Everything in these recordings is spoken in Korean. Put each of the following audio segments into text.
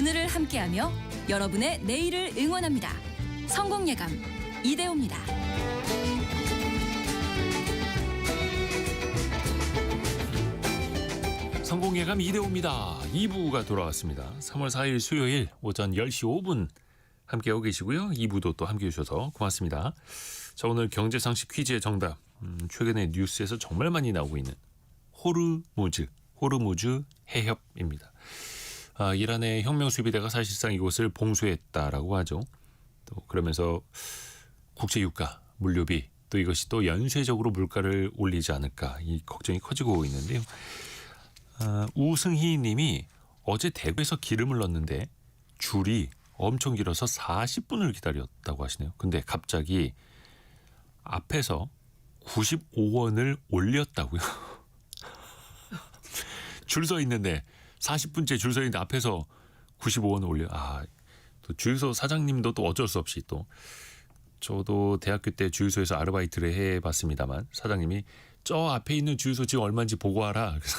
오늘을 함께하며 여러분의 내일을 응원합니다. 성공예감 이대호입니다. 성공예감 이대호입니다. 2부가 돌아왔습니다. 3월 4일 수요일 오전 10시 5분 함께하고 계시고요. 2부도 또 함께해 주셔서 고맙습니다. 자, 오늘 경제상식 퀴즈의 정답. 최근에 뉴스에서 정말 많이 나오고 있는 호르무즈 해협입니다. 이란의 혁명 수비대가 사실상 이곳을 봉쇄했다라고 하죠. 또 그러면서 국제 유가, 물류비, 또 이것이 또 연쇄적으로 물가를 올리지 않을까 이 걱정이 커지고 있는데요. 우승희 님이 어제 대구에서 기름을 넣었는데 줄이 엄청 길어서 40분을 기다렸다고 하시네요. 근데 갑자기 앞에서 95원을 올렸다고요. 줄 서 있는데 40분째 줄 서 있는데 앞에서 95원을 올려. 또 주유소 사장님도 또 어쩔 수 없이 또 저도 대학교 때 주유소에서 아르바이트를 해봤습니다만 사장님이 저 앞에 있는 주유소 지금 얼마인지 보고 와라. 그래서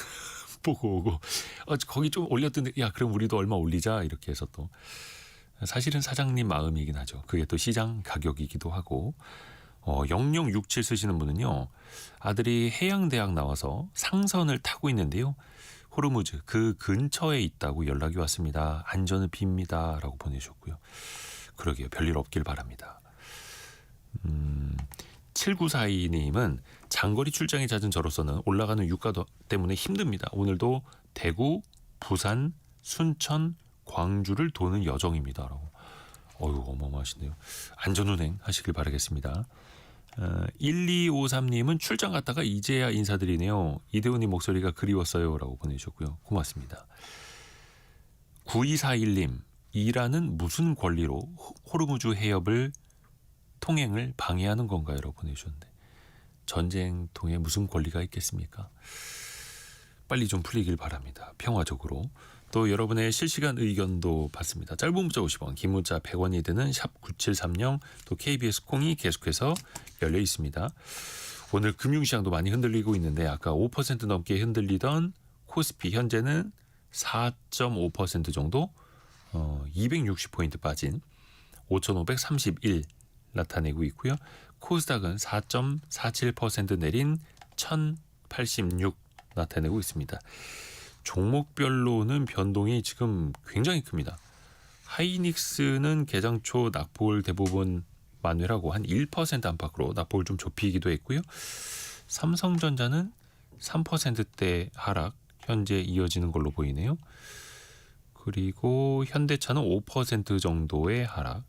보고 오고 거기 좀 올렸던데 야 그럼 우리도 얼마 올리자 이렇게 해서 또 사실은 사장님 마음이긴 하죠. 그게 또 시장 가격이기도 하고 0067 쓰시는 분은요. 아들이 해양대학 나와서 상선을 타고 있는데요. 호르무즈 그 근처에 있다고 연락이 왔습니다. 안전을 빕니다. 라고 보내주셨고요. 그러게요. 별일 없길 바랍니다. 7942님은 장거리 장장이 잦은 저로서는 올라가는 유가 때문에 힘듭니다. 오늘도 대구, 부산, 순천, 광주를 도는 여정입니다. 라고. 어마어마하시네요. 안전운행 하시길 바라겠습니다. 1253님은 출장 갔다가 이제야 인사드리네요. 이대호님 목소리가 그리웠어요. 라고 보내주셨고요. 고맙습니다. 9241님 이란은 무슨 권리로 호르무즈 해협을 통행을 방해하는 건가요? 라고 보내주셨는데 전쟁통에 무슨 권리가 있겠습니까? 빨리 좀 풀리길 바랍니다. 평화적으로. 또 여러분의 실시간 의견도 받습니다. 짧은 문자 50원, 긴 문자 100원이 드는 샵 9730 또 KBS 콩이 계속해서 열려 있습니다. 오늘 금융시장도 많이 흔들리고 있는데 아까 5% 넘게 흔들리던 코스피 현재는 4.5% 정도 260포인트 빠진 5,531 나타내고 있고요. 코스닥은 4.47% 내린 1,086 나타내고 있습니다. 종목별로는 변동이 지금 굉장히 큽니다. 하이닉스는 개장 초 낙폭을 대부분 만회하고 한 1% 안팎으로 낙폭을 좀 좁히기도 했고요. 삼성전자는 3%대 하락 현재 이어지는 걸로 보이네요. 그리고 현대차는 5% 정도의 하락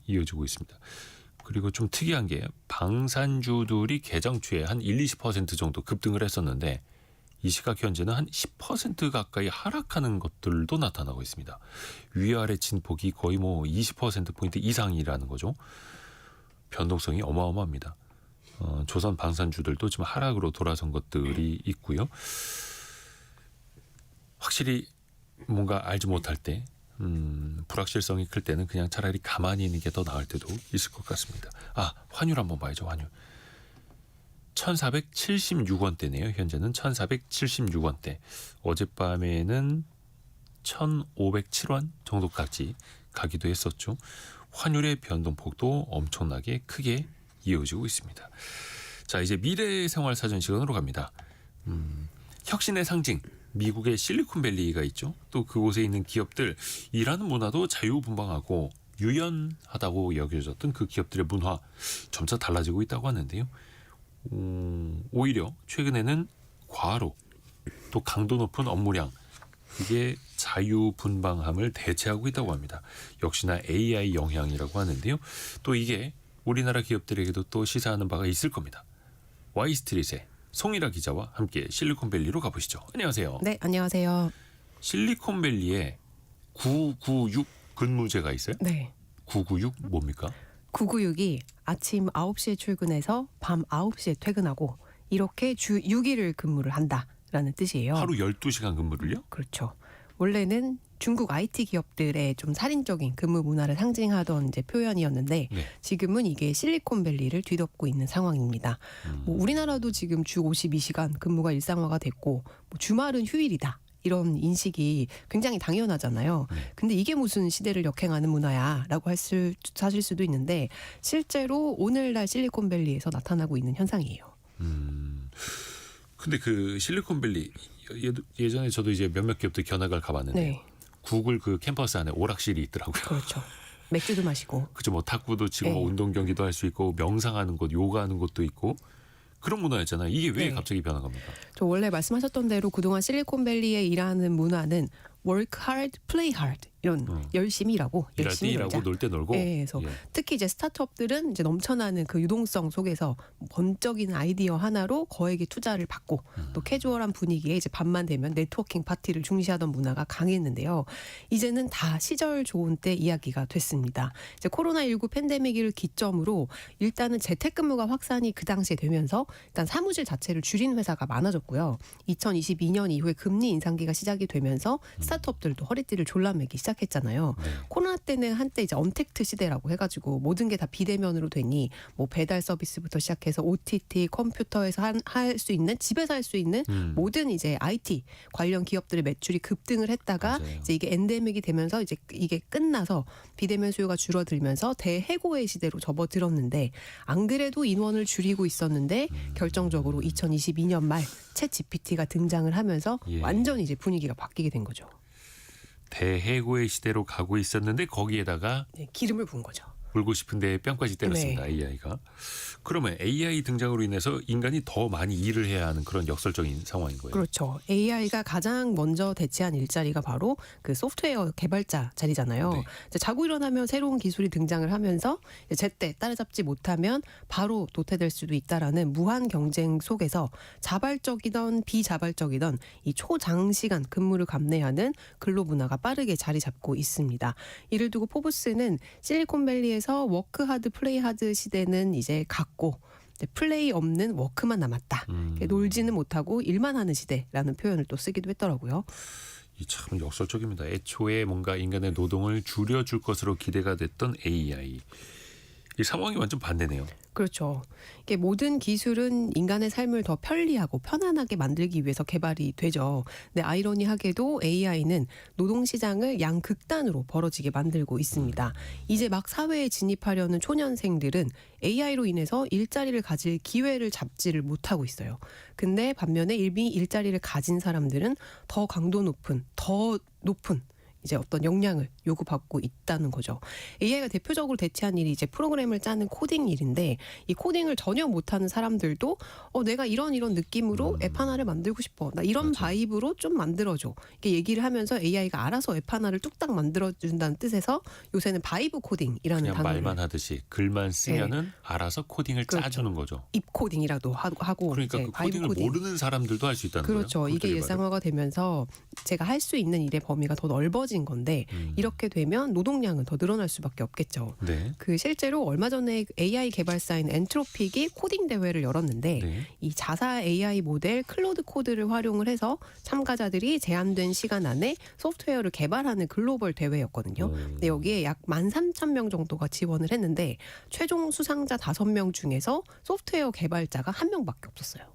이어지고 있습니다. 그리고 좀 특이한 게 방산주들이 개장 초에 한 20% 정도 급등을 했었는데 이 시각 현재는 한 10% 가까이 하락하는 것들도 나타나고 있습니다. 위아래 진폭이 거의 20%포인트 이상이라는 거죠. 변동성이 어마어마합니다. 조선 방산주들도 지금 하락으로 돌아선 것들이 있고요. 확실히 뭔가 알지 못할 때 불확실성이 클 때는 그냥 차라리 가만히 있는 게 더 나을 때도 있을 것 같습니다. 환율 한번 봐야죠. 환율 1476원대네요. 현재는 1476원대. 어젯밤에는 1507원 정도까지 가기도 했었죠. 환율의 변동폭도 엄청나게 크게 이어지고 있습니다. 자, 이제 미래생활사전 시간으로 갑니다. 혁신의 상징 미국의 실리콘밸리가 있죠. 또 그곳에 있는 기업들 일하는 문화도 자유분방하고 유연하다고 여겨졌던 그 기업들의 문화 점차 달라지고 있다고 하는데요. 오히려 최근에는 과로 또 강도 높은 업무량 이게 자유분방함을 대체하고 있다고 합니다. 역시나 AI 영향이라고 하는데요. 또 이게 우리나라 기업들에게도 또 시사하는 바가 있을 겁니다. Y스트릿의 송일아 기자와 함께 실리콘밸리로 가보시죠. 안녕하세요. 네, 안녕하세요. 실리콘밸리에 996 근무제가 있어요? 네. 996 뭡니까? 996이 아침 9시에 출근해서 밤 9시에 퇴근하고 이렇게 주 6일을 근무를 한다라는 뜻이에요. 하루 12시간 근무를요? 그렇죠. 원래는 중국 IT 기업들의 좀 살인적인 근무 문화를 상징하던 이제 표현이었는데 네. 지금은 이게 실리콘밸리를 뒤덮고 있는 상황입니다. 우리나라도 지금 주 52시간 근무가 일상화가 됐고 주말은 휴일이다. 이런 인식이 굉장히 당연하잖아요. 근데 이게 무슨 시대를 역행하는 문화야라고 하실 수도 있는데 실제로 오늘날 실리콘밸리에서 나타나고 있는 현상이에요. 근데 그 실리콘밸리 예전에 저도 이제 몇몇 기업들 견학을 가봤는데 네, 구글 그 캠퍼스 안에 오락실이 있더라고요. 그렇죠. 맥주도 마시고. 그죠, 뭐 탁구도 치고 네. 뭐 운동 경기도 할 수 있고 명상하는 곳, 요가하는 곳도 있고 그런 문화였잖아요. 이게 왜 네. 갑자기 변한 겁니까? 저 원래 말씀하셨던 대로 그동안 실리콘밸리에 일하는 문화는 work hard, play hard 이런 열심히 일하고 일할 때 열심히 일하고 놀자. 놀 때 놀고. 네, 그래서 예. 특히 이제 스타트업들은 이제 넘쳐나는 그 유동성 속에서 번쩍이는 아이디어 하나로 거액의 투자를 받고 또 캐주얼한 분위기에 이제 밤만 되면 네트워킹 파티를 중시하던 문화가 강했는데요. 이제는 다 시절 좋은 때 이야기가 됐습니다. 이제 코로나19 팬데믹을 기점으로 일단은 재택근무가 확산이 그 당시에 되면서 일단 사무실 자체를 줄인 회사가 많아졌고요. 2022년 이후에 금리 인상기가 시작이 되면서 스타트업들도 허리띠를 졸라매기 시작했잖아요. 네. 코로나 때는 한때 이제 언택트 시대라고 해가지고 모든 게 다 비대면으로 되니 뭐 배달 서비스부터 시작해서 OTT, 컴퓨터에서 할 수 있는 집에서 할 수 있는 모든 이제 IT 관련 기업들의 매출이 급등을 했다가 맞아요. 이제 이게 엔데믹이 되면서 이제 이게 끝나서 비대면 수요가 줄어들면서 대해고의 시대로 접어들었는데 안 그래도 인원을 줄이고 있었는데 결정적으로 2022년 말 챗 GPT가 등장을 하면서 예. 완전히 이제 분위기가 바뀌게 된 거죠. 대해고의 시대로 가고 있었는데 거기에다가 네, 기름을 부은 거죠. 울고 싶은데 뺨까지 때렸습니다. AI가. 그러면 AI 등장으로 인해서 인간이 더 많이 일을 해야 하는 그런 역설적인 상황인 거예요. 그렇죠. AI가 가장 먼저 대체한 일자리가 바로 그 소프트웨어 개발자 자리잖아요. 네. 이제 자고 일어나면 새로운 기술이 등장을 하면서 제때 따라잡지 못하면 바로 도태될 수도 있다라는 무한 경쟁 속에서 자발적이던 비자발적이던 이 초장시간 근무를 감내하는 근로 문화가 빠르게 자리 잡고 있습니다. 이를 두고 포브스는 실리콘밸리에서 워크 하드 플레이 하드 시대는 이제 갔고 플레이 없는 워크만 남았다. 놀지는 못하고 일만 하는 시대라는 표현을 또 쓰기도 했더라고요. 이 참 역설적입니다. 애초에 뭔가 인간의 노동을 줄여줄 것으로 기대가 됐던 AI. 이 상황이 완전 반대네요. 그렇죠. 이게 모든 기술은 인간의 삶을 더 편리하고 편안하게 만들기 위해서 개발이 되죠. 근데 아이러니하게도 AI는 노동시장을 양극단으로 벌어지게 만들고 있습니다. 이제 막 사회에 진입하려는 초년생들은 AI로 인해서 일자리를 가질 기회를 잡지를 못하고 있어요. 근데 반면에 이미 일자리를 가진 사람들은 더 강도 높은, 더 높은 이제 어떤 역량을 요구받고 있다는 거죠. AI가 대표적으로 대체한 일이 이제 프로그램을 짜는 코딩 일인데 이 코딩을 전혀 못하는 사람들도 내가 이런 느낌으로 앱 하나를 만들고 싶어. 나 이런 맞아. 바이브로 좀 만들어줘. 이렇게 얘기를 하면서 AI가 알아서 앱 하나를 뚝딱 만들어준다는 뜻에서 요새는 바이브 코딩이라는 그냥 단어를 말만 하듯이 글만 쓰면은 알아서 코딩을 그렇죠. 짜주는 거죠. 입 코딩이라도 하고 그러니까 이제 그 바이브 코딩을 코딩. 모르는 사람들도 할 수 있다는 그렇죠. 거예요. 이게 일상화가 되면서 제가 할 수 있는 일의 범위가 더 넓어진 건데 이렇게 되면 노동량은 더 늘어날 수밖에 없겠죠. 네. 그 실제로 얼마 전에 AI 개발사인 엔트로픽이 코딩 대회를 열었는데 네. 이 자사 AI 모델 클로드 코드를 활용을 해서 참가자들이 제한된 시간 안에 소프트웨어를 개발하는 글로벌 대회였거든요. 근데 여기에 약 13,000명 정도가 지원을 했는데 최종 수상자 5명 중에서 소프트웨어 개발자가 1명밖에 없었어요.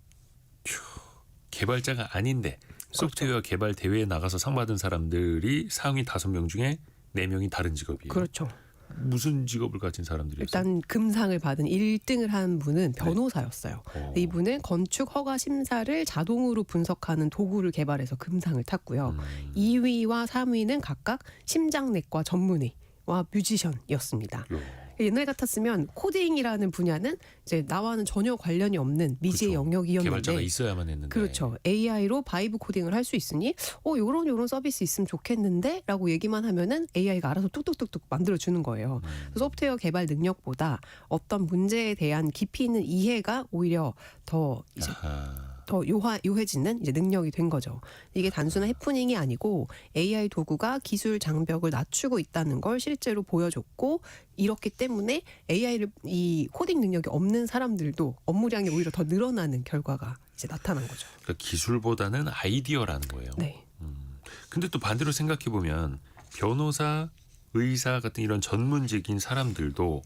개발자가 아닌데 소프트웨어 개발 대회에 나가서 상 받은 사람들이 상위 5명 중에 4명이 다른 직업이에요. 그렇죠. 무슨 직업을 가진 사람들이었어요? 일단 금상을 받은 1등을 한 분은 변호사였어요. 이분은 건축 허가 심사를 자동으로 분석하는 도구를 개발해서 금상을 탔고요. 2위와 3위는 각각 심장내과 전문의와 뮤지션이었습니다. 옛날 같았으면 코딩이라는 분야는 이제 나와는 전혀 관련이 없는 미지의 그렇죠. 영역이었는데 개발자가 있어야만 했는데. 그렇죠. AI로 바이브 코딩을 할 수 있으니 요런 서비스 있으면 좋겠는데 라고 얘기만 하면은 AI가 알아서 뚝뚝뚝뚝 만들어주는 거예요. 소프트웨어 개발 능력보다 어떤 문제에 대한 깊이 있는 이해가 오히려 더 이제 아하. 더 요해지는 이제 능력이 된 거죠. 이게 단순한 해프닝이 아니고 AI 도구가 기술 장벽을 낮추고 있다는 걸 실제로 보여줬고 이렇기 때문에 AI를 이 코딩 능력이 없는 사람들도 업무량이 오히려 더 늘어나는 결과가 이제 나타난 거죠. 그러니까 기술보다는 아이디어라는 거예요. 네. 근데 또 반대로 생각해 보면 변호사, 의사 같은 이런 전문직인 사람들도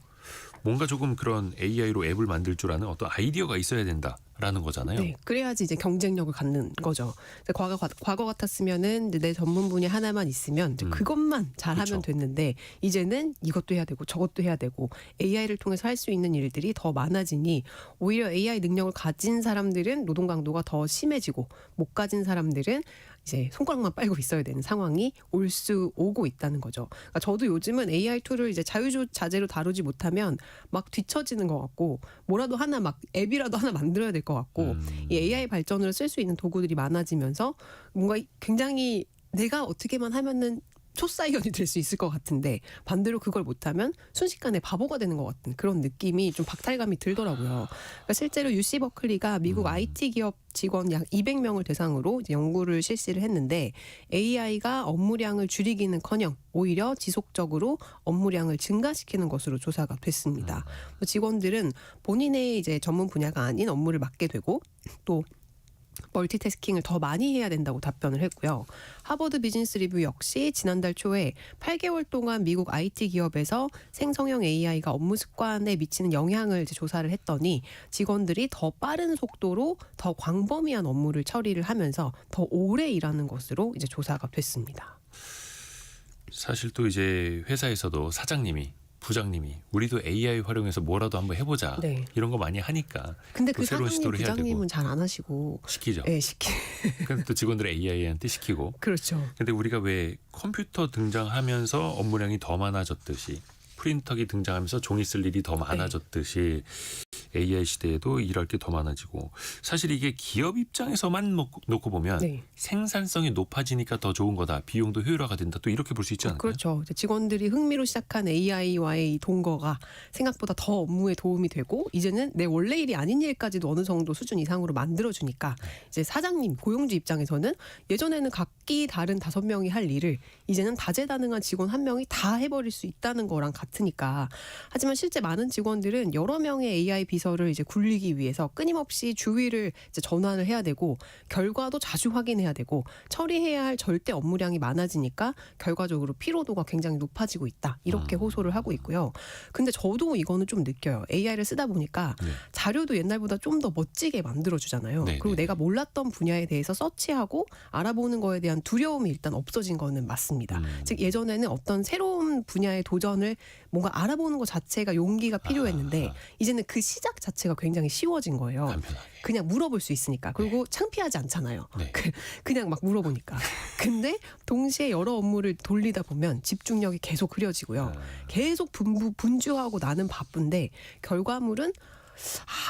뭔가 조금 그런 AI로 앱을 만들 줄 아는 어떤 아이디어가 있어야 된다. 라는 거잖아요. 네, 그래야지 이제 경쟁력을 갖는 거죠. 과거 같았으면은 내 전문 분야 하나만 있으면 이제 그것만 잘하면 그렇죠. 됐는데 이제는 이것도 해야 되고 저것도 해야 되고 AI를 통해서 할 수 있는 일들이 더 많아지니 오히려 AI 능력을 가진 사람들은 노동 강도가 더 심해지고 못 가진 사람들은 이제 손가락만 빨고 있어야 되는 상황이 오고 있다는 거죠. 그러니까 저도 요즘은 AI 툴을 이제 자유자재로 다루지 못하면 막 뒤처지는 것 같고 뭐라도 하나 막 앱이라도 하나 만들어야 될 것 같고 이 AI 발전으로 쓸 수 있는 도구들이 많아지면서 뭔가 굉장히 내가 어떻게만 하면은 초사이언이 될 수 있을 것 같은데 반대로 그걸 못하면 순식간에 바보가 되는 것 같은 그런 느낌이 좀 박탈감이 들더라고요. 그러니까 실제로 UC 버클리가 미국 IT 기업 직원 약 200명을 대상으로 이제 연구를 실시를 했는데 AI가 업무량을 줄이기는커녕 오히려 지속적으로 업무량을 증가시키는 것으로 조사가 됐습니다. 직원들은 본인의 이제 전문 분야가 아닌 업무를 맡게 되고 또 멀티태스킹을 더 많이 해야 된다고 답변을 했고요. 하버드 비즈니스 리뷰 역시 지난달 초에 8개월 동안 미국 IT 기업에서 생성형 AI가 업무 습관에 미치는 영향을 이제 조사를 했더니 직원들이 더 빠른 속도로 더 광범위한 업무를 처리를 하면서 더 오래 일하는 것으로 이제 조사가 됐습니다. 사실 또 이제 회사에서도 사장님이 부장님이 우리도 AI 활용해서 뭐라도 한번 해보자 네. 이런 거 많이 하니까 근데 또 그 새로운 사장님 시도를 해야 되고 부장님은 잘 안 하시고 시키죠. 네, 그래서 또 직원들 AI한테 시키고. 그렇죠. 근데 우리가 왜 컴퓨터 등장하면서 업무량이 더 많아졌듯이 프린터기 등장하면서 종이 쓸 일이 더 많아졌듯이 AI 시대에도 일할 게 더 많아지고 사실 이게 기업 입장에서만 놓고 보면 네. 생산성이 높아지니까 더 좋은 거다. 비용도 효율화가 된다. 또 이렇게 볼 수 있지 않을까요? 그렇죠. 이제 직원들이 흥미로 시작한 AI와의 이 동거가 생각보다 더 업무에 도움이 되고 이제는 내 원래 일이 아닌 일까지도 어느 정도 수준 이상으로 만들어주니까 이제 사장님, 고용주 입장에서는 예전에는 각기 다른 5명이 할 일을 이제는 다재다능한 직원 1명이 다 해버릴 수 있다는 거랑 같으니까. 하지만 실제 많은 직원들은 여러 명의 AI 비서를 이제 굴리기 위해서 끊임없이 주위를 이제 전환을 해야 되고 결과도 자주 확인해야 되고 처리해야 할 절대 업무량이 많아지니까 결과적으로 피로도가 굉장히 높아지고 있다. 이렇게 호소를 하고 있고요. 근데 저도 이거는 좀 느껴요. AI를 쓰다 보니까 자료도 옛날보다 좀 더 멋지게 만들어주잖아요. 네, 그리고 네. 내가 몰랐던 분야에 대해서 서치하고 알아보는 거에 대한 두려움이 일단 없어진 거는 맞습니다. 즉 예전에는 어떤 새로운 분야의 도전을 뭔가 알아보는 것 자체가 용기가 필요했는데 이제는 그 시작 자체가 굉장히 쉬워진 거예요. 간편하게. 그냥 물어볼 수 있으니까. 그리고 창피하지 않잖아요. 네. 그냥 막 물어보니까. 근데 동시에 여러 업무를 돌리다 보면 집중력이 계속 흐려지고요. 계속 분주하고 나는 바쁜데 결과물은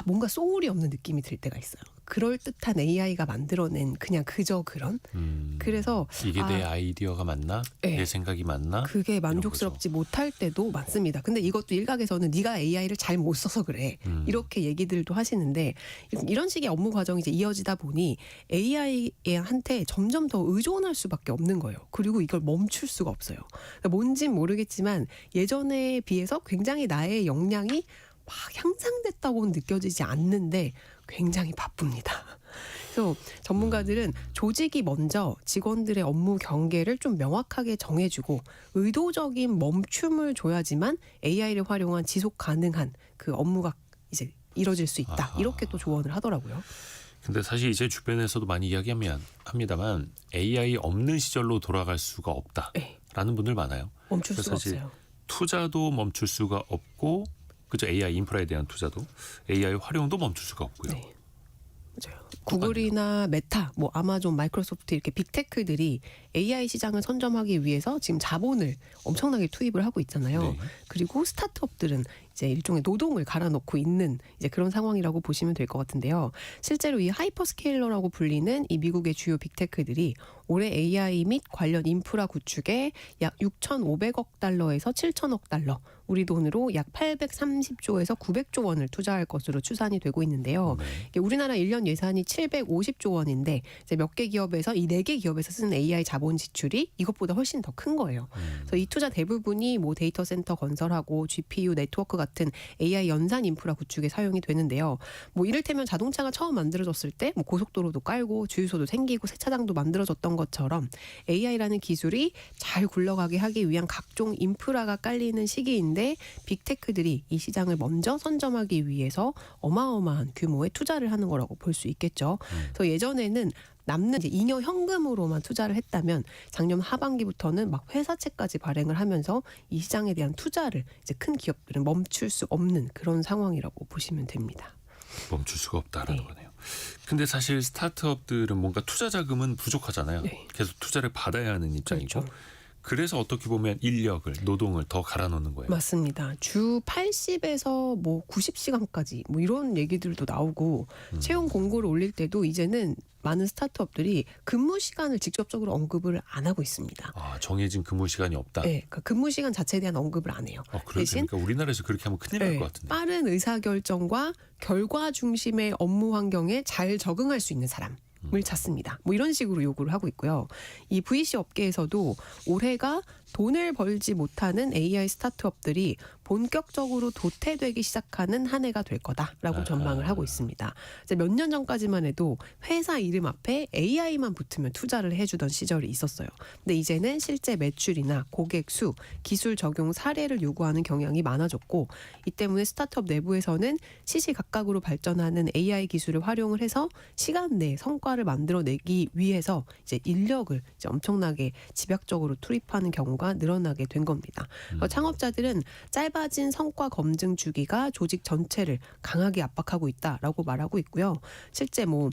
뭔가 소울이 없는 느낌이 들 때가 있어요. 그럴듯한 AI가 만들어낸 그냥 그저 그런. 그래서 이게 내 아이디어가 맞나? 네. 내 생각이 맞나? 그게 만족스럽지 못할 때도 많습니다. 근데 이것도 일각에서는 네가 AI를 잘 못 써서 그래. 이렇게 얘기들도 하시는데 이런 식의 업무 과정이 이제 이어지다 보니 AI한테 점점 더 의존할 수밖에 없는 거예요. 그리고 이걸 멈출 수가 없어요. 뭔진 모르겠지만 예전에 비해서 굉장히 나의 역량이 막 향상됐다고는 느껴지지 않는데 굉장히 바쁩니다. 그래서 전문가들은 조직이 먼저 직원들의 업무 경계를 좀 명확하게 정해주고 의도적인 멈춤을 줘야지만 AI를 활용한 지속 가능한 그 업무가 이제 이뤄질 수 있다. 이렇게 또 조언을 하더라고요. 근데 사실 이제 주변에서도 많이 이야기합니다만 AI 없는 시절로 돌아갈 수가 없다라는 분들 많아요. 멈출 수가 사실 없어요. 투자도 멈출 수가 없고 그죠? AI 인프라에 대한 투자도 AI 활용도 멈출 수가 없고요. 네. 맞아요. 구글이나 메타, 뭐 아마존, 마이크로소프트 이렇게 빅테크들이 AI 시장을 선점하기 위해서 지금 자본을 엄청나게 투입을 하고 있잖아요. 네. 그리고 스타트업들은 이제 일종의 노동을 갈아넣고 있는 이제 그런 상황이라고 보시면 될 것 같은데요. 실제로 이 하이퍼스케일러라고 불리는 이 미국의 주요 빅테크들이 올해 AI 및 관련 인프라 구축에 약 6,500억 달러에서 7천억 달러, 우리 돈으로 약 830조에서 900조 원을 투자할 것으로 추산이 되고 있는데요. 이게 우리나라 1년 예산이 750조 원인데 이제 몇 개 기업에서 이 4개 기업에서 쓰는 AI 자본 지출이 이것보다 훨씬 더 큰 거예요. 그래서 이 투자 대부분이 뭐 데이터 센터 건설하고 GPU 네트워크 같은 AI 연산 인프라 구축에 사용이 되는데요. 뭐 이를테면 자동차가 처음 만들어졌을 때 뭐 고속도로도 깔고 주유소도 생기고 세차장도 만들어졌던 것처럼 AI라는 기술이 잘 굴러가게 하기 위한 각종 인프라가 깔리는 시기인데 시장인데 빅테크들이 이 시장을 먼저 선점하기 위해서 어마어마한 규모의 투자를 하는 거라고 볼 수 있겠죠. 그래서 예전에는 남는 이제 잉여 현금으로만 투자를 했다면 작년 하반기부터는 막 회사채까지 발행을 하면서 이 시장에 대한 투자를 이제 큰 기업들은 멈출 수 없는 그런 상황이라고 보시면 됩니다. 멈출 수가 없다라는 네. 거네요. 근데 사실 스타트업들은 뭔가 투자 자금은 부족하잖아요. 네. 계속 투자를 받아야 하는 입장이고. 그렇죠. 그래서 어떻게 보면 인력을, 노동을 더 갈아넣는 거예요. 맞습니다. 주 80에서 뭐 90시간까지 뭐 이런 얘기들도 나오고 채용 공고를 올릴 때도 이제는 많은 스타트업들이 근무 시간을 직접적으로 언급을 안 하고 있습니다. 아, 정해진 근무 시간이 없다. 네, 그러니까 근무 시간 자체에 대한 언급을 안 해요. 대신 그러니까 우리나라에서 그렇게 하면 큰일 날 네, 것 같은데. 빠른 의사결정과 결과 중심의 업무 환경에 잘 적응할 수 있는 사람을 찾습니다. 뭐 이런 식으로 요구를 하고 있고요. 이 VC 업계에서도 올해가 돈을 벌지 못하는 AI 스타트업들이 본격적으로 도태되기 시작하는 한 해가 될 거다라고 아하. 전망을 하고 있습니다. 몇 년 전까지만 해도 회사 이름 앞에 AI만 붙으면 투자를 해주던 시절이 있었어요. 근데 이제는 실제 매출이나 고객 수, 기술 적용 사례를 요구하는 경향이 많아졌고 이 때문에 스타트업 내부에서는 시시각각으로 발전하는 AI 기술을 활용을 해서 시간 내에 성과를 만들어내기 위해서 이제 인력을 이제 엄청나게 집약적으로 투입하는 경우가 늘어나게 된 겁니다. 창업자들은 짧아진 성과 검증 주기가 조직 전체를 강하게 압박하고 있다라고 말하고 있고요. 실제 뭐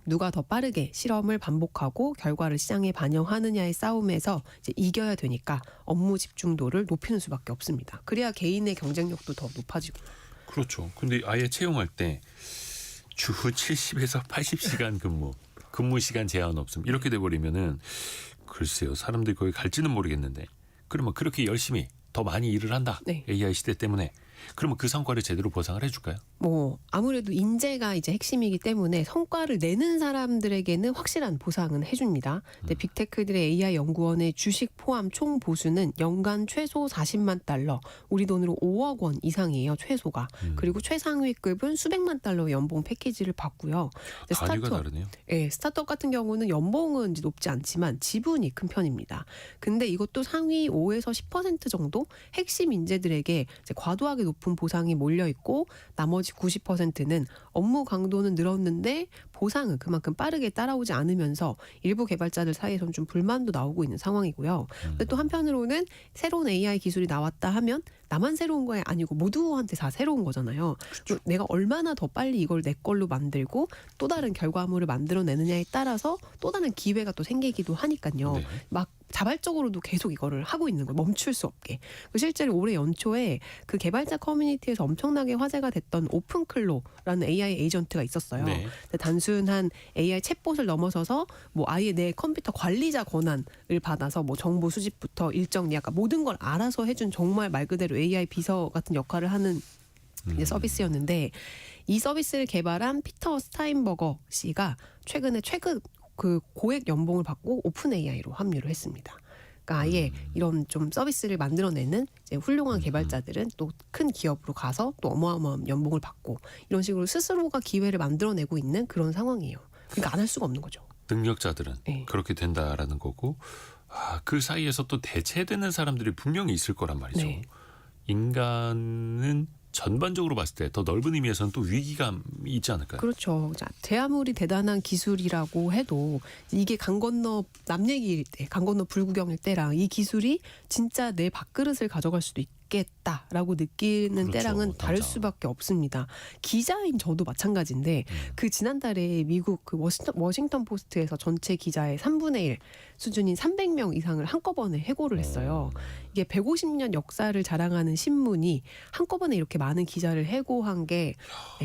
누가 더 빠르게 실험을 반복하고 결과를 시장에 반영하느냐의 싸움에서 이제 이겨야 되니까 업무 집중도를 높이는 수밖에 없습니다. 그래야 개인의 경쟁력도 더 높아지고. 그렇죠. 근데 아예 채용할 때 주 70에서 80시간 근무 시간 제한 없음 이렇게 돼버리면은 글쎄요 사람들이 거기 갈지는 모르겠는데 그러면 그렇게 열심히 더 많이 일을 한다. 네. AI 시대 때문에 그러면 그 성과를 제대로 보상을 해줄까요? 뭐 아무래도 인재가 이제 핵심이기 때문에 성과를 내는 사람들에게는 확실한 보상은 해줍니다. 근데 빅테크들의 AI 연구원의 주식 포함 총 보수는 연간 최소 40만 달러, 우리 돈으로 5억 원 이상이에요 최소가. 그리고 최상위급은 수백만 달러 연봉 패키지를 받고요. 단위가 다르네요. 예, 스타트업 같은 경우는 연봉은 이제 높지 않지만 지분이 큰 편입니다. 근데 이것도 상위 5에서 10% 정도 핵심 인재들에게 이제 과도하게 높은 보상이 몰려 있고 나머지 90%는 업무 강도는 늘었는데 보상은 그만큼 빠르게 따라오지 않으면서 일부 개발자들 사이에서는 좀 불만도 나오고 있는 상황이고요. 근데 또 한편으로는 새로운 AI 기술이 나왔다 하면 나만 새로운 거 아니고 모두한테 다 새로운 거잖아요. 그렇죠. 내가 얼마나 더 빨리 이걸 내 걸로 만들고 또 다른 결과물을 만들어내느냐에 따라서 또 다른 기회가 또 생기기도 하니까요. 네. 막 자발적으로도 계속 이거를 하고 있는 거예요. 멈출 수 없게. 실제로 올해 연초에 그 개발자 커뮤니티에서 엄청나게 화제가 됐던 오픈클로라는 AI 에이전트가 있었어요. 네. 단순한 AI 챗봇을 넘어서서 뭐 아예 내 컴퓨터 관리자 권한을 받아서 뭐 정보 수집부터 일정 약간 모든 걸 알아서 해준 정말 말 그대로 AI 비서 같은 역할을 하는 이제 서비스였는데 이 서비스를 개발한 피터 스타인버거 씨가 최근 그 고액 연봉을 받고 오픈 AI로 합류를 했습니다. 그러니까 아예 이런 좀 서비스를 만들어내는 이제 훌륭한 개발자들은 또 큰 기업으로 가서 또 어마어마한 연봉을 받고 이런 식으로 스스로가 기회를 만들어내고 있는 그런 상황이에요. 그러니까 안 할 수가 없는 거죠. 능력자들은 네. 그렇게 된다라는 거고 그 사이에서 또 대체되는 사람들이 분명히 있을 거란 말이죠. 네. 인간은 전반적으로 봤을 때 더 넓은 의미에서는 또 위기감이 있지 않을까요? 그렇죠. 자, 아무리 대단한 기술이라고 해도 이게 강 건너 남 얘기일 때, 강 건너 불구경일 때랑 이 기술이 진짜 내 밥그릇을 가져갈 수도 있겠다라고 느끼는 그렇죠, 때랑은 다를 당장. 수밖에 없습니다. 기자인 저도 마찬가지인데 그 지난달에 미국 그 워싱턴 포스트에서 전체 기자의 3분의 1 수준인 300명 이상을 한꺼번에 해고를 했어요. 이게 150년 역사를 자랑하는 신문이 한꺼번에 이렇게 많은 기자를 해고한 게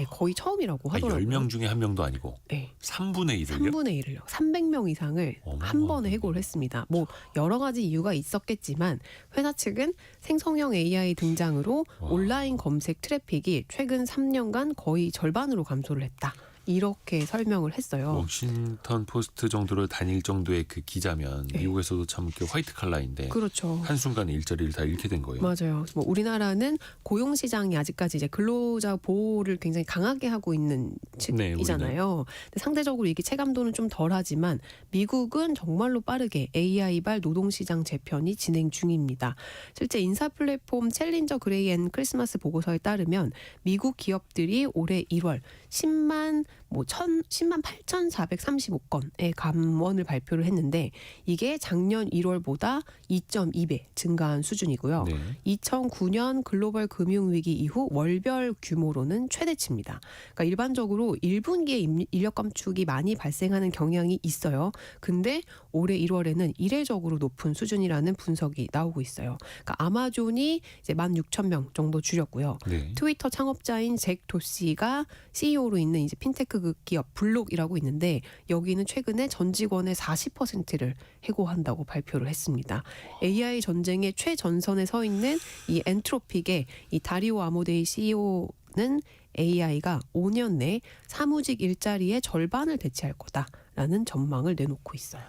거의 처음이라고 하더라고요. 10명 중에 한 명도 아니고 네. 3분의 1을요? 3분의 1을요. 300명 이상을 한 번에 해고를 했습니다. 뭐 여러 가지 이유가 있었겠지만 회사 측은 생성형 AI 등장으로 온라인 검색 트래픽이 최근 3년간 거의 절반으로 감소를 했다. 이렇게 설명을 했어요. 워싱턴 포스트 정도로 다닐 정도의 그 기자면 네. 미국에서도 참 이렇게 화이트 칼라인데 그렇죠. 한순간에 일자리를 다 잃게 된 거예요. 맞아요. 뭐 우리나라는 고용 시장이 아직까지 이제 근로자 보호를 굉장히 강하게 하고 있는 네, 측이잖아요. 근데 상대적으로 이게 체감도는 좀 덜하지만 미국은 정말로 빠르게 AI발 노동 시장 재편이 진행 중입니다. 실제 인사 플랫폼 챌린저 그레이 앤 크리스마스 보고서에 따르면 미국 기업들이 올해 1월 10만 8,435건의 감원을 발표를 했는데 이게 작년 1월보다 2.2배 증가한 수준이고요. 네. 2009년 글로벌 금융위기 이후 월별 규모로는 최대치입니다. 그러니까 일반적으로 1분기에 인력 감축이 많이 발생하는 경향이 있어요. 근데 올해 1월에는 이례적으로 높은 수준이라는 분석이 나오고 있어요. 그러니까 아마존이 이제 16,000명 정도 줄였고요. 네. 트위터 창업자인 잭 도시가 CEO로 있는 이제 핀테크 기업 블록이라고 있는데 여기는 최근에 전 직원의 40%를 해고한다고 발표를 했습니다. AI 전쟁의 최전선에 서 있는 이 엔트로픽의 이 다리오 아모데이 CEO는 AI가 5년 내 사무직 일자리의 절반을 대체할 거다라는 전망을 내놓고 있어요.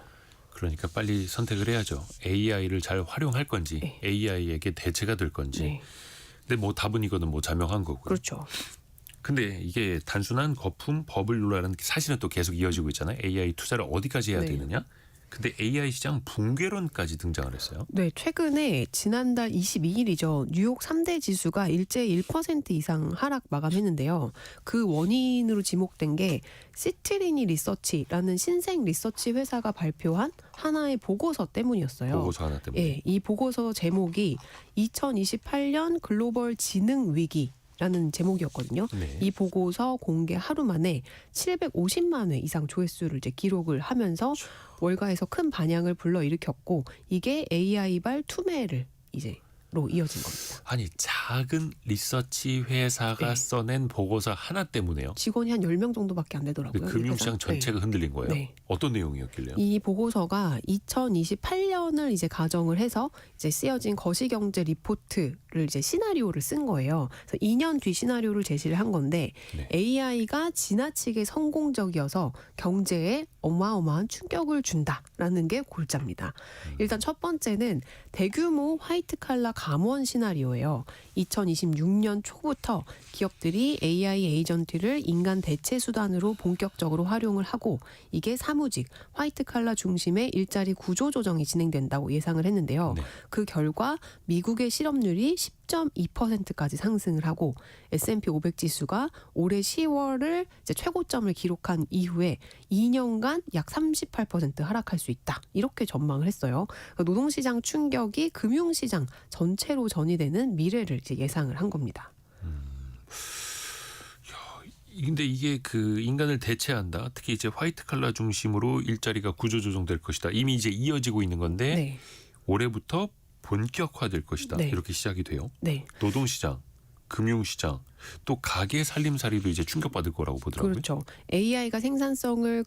그러니까 빨리 선택을 해야죠. AI를 잘 활용할 건지 네. AI에게 대체가 될 건지. 네, 근데 뭐 답은 이거는 뭐 자명한 거고요. 그렇죠. 근데 이게 단순한 거품 버블로라는 게 사실은 또 계속 이어지고 있잖아요. AI 투자를 어디까지 해야 네. 되느냐? 근데 AI 시장 붕괴론까지 등장을 했어요. 네, 최근에 지난달 22일이죠. 뉴욕 3대 지수가 일제 1% 이상 하락 마감했는데요. 그 원인으로 지목된 게 시트리니 리서치라는 신생 리서치 회사가 발표한 하나의 보고서 때문이었어요. 보고서 하나 때문에. 예, 이 보고서 제목이 2028년 글로벌 지능 위기 라는 제목이었거든요. 네. 이 보고서 공개 하루 만에 750만 회 이상 조회수를 이제 기록을 하면서 월가에서 큰 반향을 불러일으켰고 이게 AI발 투매를 이제로 이어진 겁니다. 아니 작은 리서치 회사가 네. 써낸 보고서 하나 때문에요. 직원이 한 10명 정도밖에 안 되더라고요. 근데 금융시장 이 회사. 전체가 흔들린 거예요. 네. 어떤 내용이었길래요? 이 보고서가 2028년을 이제 가정을 해서 이제 쓰여진 거시경제 리포트를 이제 시나리오를 쓴 거예요. 그래서 2년 뒤 시나리오를 제시를 한 건데 네. AI가 지나치게 성공적이어서 경제에 어마어마한 충격을 준다라는 게 골자입니다. 일단 첫 번째는 대규모 화이트 칼라 감원 시나리오예요. 2026년 초부터 기업들이 AI 에이전트를 인간 대체 수단으로 본격적으로 활용을 하고 이게 사무직, 화이트 칼라 중심의 일자리 구조 조정이 진행된다고 예상을 했는데요. 네. 그 결과 미국의 실업률이 10.2%까지 상승을 하고 S&P 500 지수가 올해 10월을 이제 최고점을 기록한 이후에 2년간 약 38% 하락할 수 있다. 이렇게 전망을 했어요. 그러니까 노동시장 충격이 금융시장 전체로 전이되는 미래를 이제 예상을 한 겁니다. 근데 이게 그 인간을 대체한다. 특히 이제 화이트 칼라 중심으로 일자리가 구조 조정될 것이다. 이미 이제 이어지고 있는 건데 네, 올해부터 본격화될 것이다. 네. 이렇게 시작이 돼요. 네. 노동시장, 금융시장, 또 가게 살림살이도 이제 충격받을 거라고 보더라고요. 그렇죠. AI가 생산성을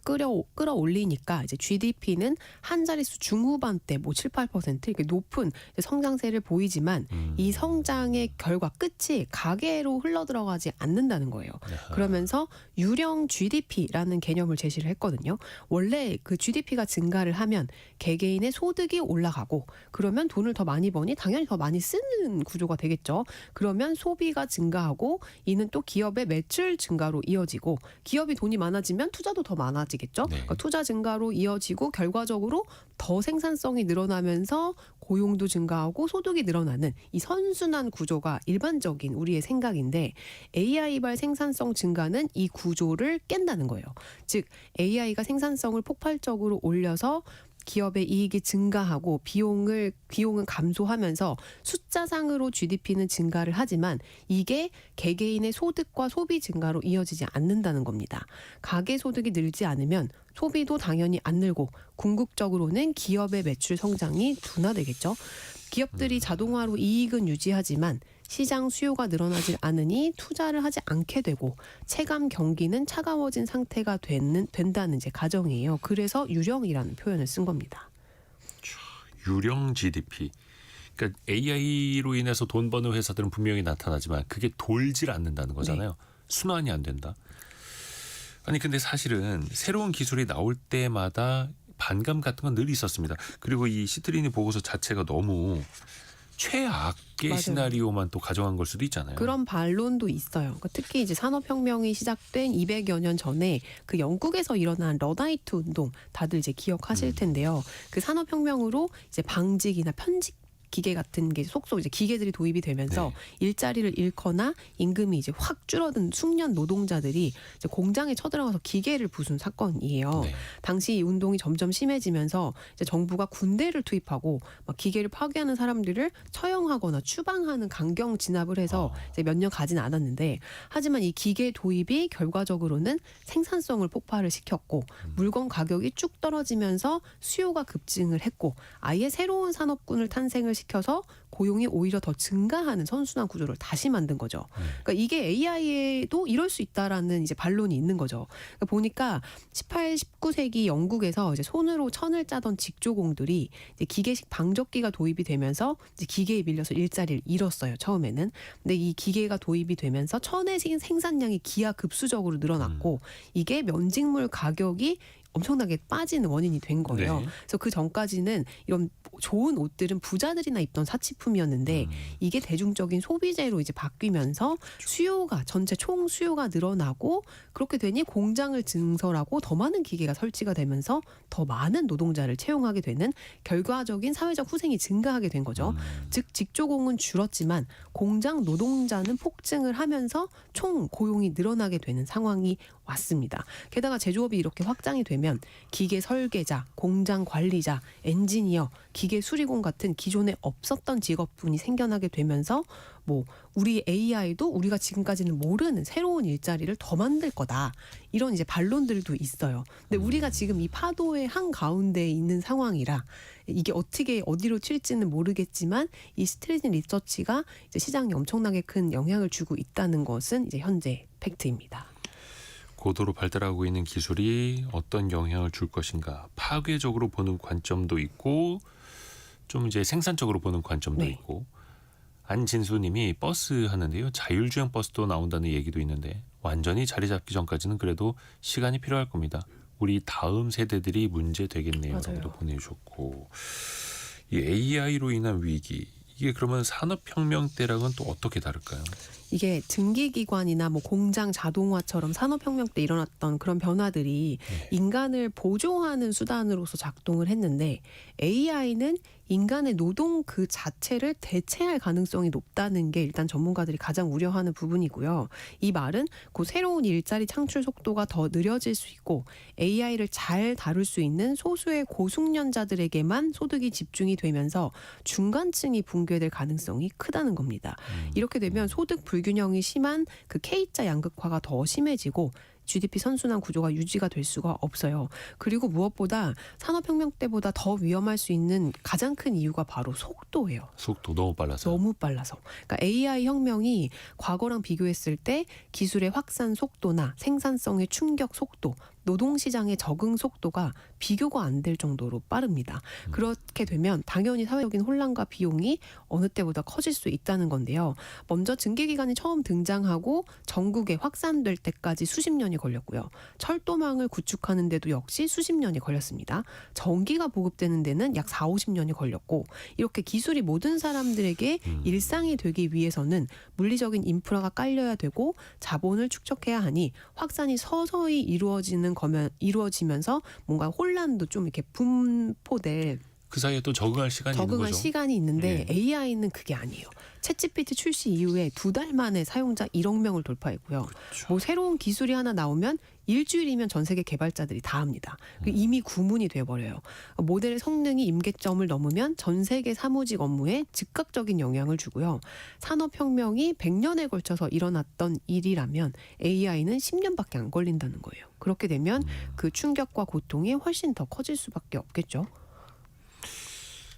끌어올리니까 이제 GDP는 한 자릿수 중후반대 뭐 7, 8% 이렇게 높은 성장세를 보이지만 이 성장의 결과 끝이 가계로 흘러들어가지 않는다는 거예요. 아하. 그러면서 유령 GDP라는 개념을 제시를 했거든요. 원래 그 GDP가 증가를 하면 개개인의 소득이 올라가고 그러면 돈을 더 많이 버니 당연히 더 많이 쓰는 구조가 되겠죠. 그러면 소비가 증가하고 이는 또 기업의 매출 증가로 이어지고 기업이 돈이 많아지면 투자도 더 많아지겠죠. 네. 그러니까 투자 증가로 이어지고 결과적으로 더 생산성이 늘어나면서 고용도 증가하고 소득이 늘어나는 이 선순환 구조가 일반적인 우리의 생각인데 AI발 생산성 증가는 이 구조를 깬다는 거예요. 즉 AI가 생산성을 폭발적으로 올려서 기업의 이익이 증가하고 비용은 감소하면서 숫자상으로 GDP는 증가를 하지만 이게 개개인의 소득과 소비 증가로 이어지지 않는다는 겁니다. 가계 소득이 늘지 않으면 소비도 당연히 안 늘고 궁극적으로는 기업의 매출 성장이 둔화되겠죠. 기업들이 자동화로 이익은 유지하지만 시장 수요가 늘어나질 않으니 투자를 하지 않게 되고 체감 경기는 차가워진 상태가 된다는 이제 가정이에요. 그래서 유령이라는 표현을 쓴 겁니다. 유령 GDP. 그러니까 AI로 인해서 돈 버는 회사들은 분명히 나타나지만 그게 돌질 않는다는 거잖아요. 순환이 안 된다. 아니 근데 사실은 새로운 기술이 나올 때마다 반감 같은 건 늘 있었습니다. 그리고 이 시트리니 보고서 자체가 너무 최악의 맞아요. 시나리오만 또 가져간 걸 수도 있잖아요. 그런 반론도 있어요. 그러니까 특히 이제 산업혁명이 시작된 200여 년 전에 그 영국에서 일어난 러다이트 운동 다들 이제 기억하실 텐데요. 그 산업혁명으로 이제 방직이나 편직 기계 같은 게 속속 이제 기계들이 도입이 되면서 일자리를 잃거나 임금이 이제 확 줄어든 숙련 노동자들이 이제 공장에 쳐들어가서 기계를 부순 사건이에요. 네. 당시 이 운동이 점점 심해지면서 이제 정부가 군대를 투입하고 막 기계를 파괴하는 사람들을 처형하거나 추방하는 강경 진압을 해서 이제 몇 년 가진 않았는데, 하지만 이 기계 도입이 결과적으로는 생산성을 폭발을 시켰고 물건 가격이 쭉 떨어지면서 수요가 급증을 했고 아예 새로운 산업군을 탄생을 시켜서 고용이 오히려 더 증가하는 선순환 구조를 다시 만든 거죠. 그러니까 이게 AI에도 이럴 수 있다라는 이제 반론이 있는 거죠. 그러니까 보니까 18, 19세기 영국에서 이제 손으로 천을 짜던 직조공들이 이제 기계식 방적기가 도입이 되면서 이제 기계에 밀려서 일자리를 잃었어요. 처음에는. 근데 이 기계가 도입이 되면서 천의 생산량이 기하급수적으로 늘어났고 이게 면직물 가격이 엄청나게 빠지는 원인이 된 거예요. 네. 그래서 그 전까지는 이런 좋은 옷들은 부자들이나 입던 사치품이었는데 이게 대중적인 소비재로 이제 바뀌면서 수요가 전체 총 수요가 늘어나고 그렇게 되니 공장을 증설하고 더 많은 기계가 설치가 되면서 더 많은 노동자를 채용하게 되는 결과적인 사회적 후생이 증가하게 된 거죠. 즉 직조공은 줄었지만 공장 노동자는 폭증을 하면서 총 고용이 늘어나게 되는 상황이 왔습니다. 게다가 제조업이 이렇게 확장이 되면 기계 설계자, 공장 관리자, 엔지니어, 기계 수리공 같은 기존에 없었던 직업군이 생겨나게 되면서 뭐 우리 AI도 우리가 지금까지는 모르는 새로운 일자리를 더 만들 거다. 이런 이제 반론들도 있어요. 근데 우리가 지금 이 파도의 한 가운데에 있는 상황이라 이게 어떻게 어디로 튈지는 모르겠지만 이 스트레진 리서치가 이제 시장에 엄청나게 큰 영향을 주고 있다는 것은 이제 현재 팩트입니다. 고도로 발달하고 있는 기술이 어떤 영향을 줄 것인가, 파괴적으로 보는 관점도 있고 좀 이제 생산적으로 보는 관점도 네. 있고. 안진수님이 버스 하는데요, 자율주행 버스도 나온다는 얘기도 있는데 완전히 자리 잡기 전까지는 그래도 시간이 필요할 겁니다. 우리 다음 세대들이 문제 되겠네요라고도 맞아요. 보내주셨고, 이 AI로 인한 위기, 이게 그러면 산업혁명 때랑은 또 어떻게 다를까요? 이게 증기기관이나 뭐 공장 자동화처럼 산업혁명 때 일어났던 그런 변화들이 인간을 보조하는 수단으로서 작동을 했는데 AI는 인간의 노동 그 자체를 대체할 가능성이 높다는 게 일단 전문가들이 가장 우려하는 부분이고요. 이 말은 그 새로운 일자리 창출 속도가 더 느려질 수 있고 AI를 잘 다룰 수 있는 소수의 고숙련자들에게만 소득이 집중이 되면서 중간층이 붕괴될 가능성이 크다는 겁니다. 이렇게 되면 소득 불균형이 심한 그 K자 양극화가 더 심해지고 GDP 선순환 구조가 유지가 될 수가 없어요. 그리고 무엇보다 산업혁명 때보다 더 위험할 수 있는 가장 큰 이유가 바로 속도예요. 속도 너무 빨라서. 너무 빨라서. 그러니까 AI 혁명이 과거랑 비교했을 때 기술의 확산 속도나 생산성의 충격 속도, 노동시장의 적응 속도가 비교가 안 될 정도로 빠릅니다. 그렇게 되면 당연히 사회적인 혼란과 비용이 어느 때보다 커질 수 있다는 건데요. 먼저 증기기관이 처음 등장하고 전국에 확산될 때까지 수십 년이 걸렸고요. 철도망을 구축하는 데도 역시 수십 년이 걸렸습니다. 전기가 보급되는 데는 약 4, 50년이 걸렸고 이렇게 기술이 모든 사람들에게 일상이 되기 위해서는 물리적인 인프라가 깔려야 되고 자본을 축적해야 하니 확산이 서서히 이루어지면서 뭔가 혼란도 좀 이렇게 분포될 그 사이에 또 적응할 시간이 있는 적응할 거죠. 시간이 있는데 예. AI는 그게 아니에요. 챗GPT 출시 이후에 2달 만에 사용자 1억 명을 돌파했고요. 그렇죠. 뭐 새로운 기술이 하나 나오면 일주일이면 전 세계 개발자들이 다 합니다. 이미 구문이 돼버려요. 모델의 성능이 임계점을 넘으면 전 세계 사무직 업무에 즉각적인 영향을 주고요. 산업혁명이 100년에 걸쳐서 일어났던 일이라면 AI는 10년밖에 안 걸린다는 거예요. 그렇게 되면 그 충격과 고통이 훨씬 더 커질 수밖에 없겠죠.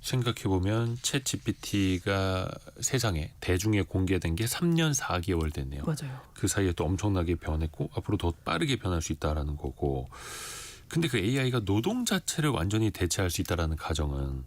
생각해보면 챗 GPT가 세상에 대중에 공개된 게 3년 4개월 됐네요. 맞아요. 그 사이에 또 엄청나게 변했고 앞으로 더 빠르게 변할 수 있다라는 거고. 근데 그 AI가 노동 자체를 완전히 대체할 수 있다라는 가정은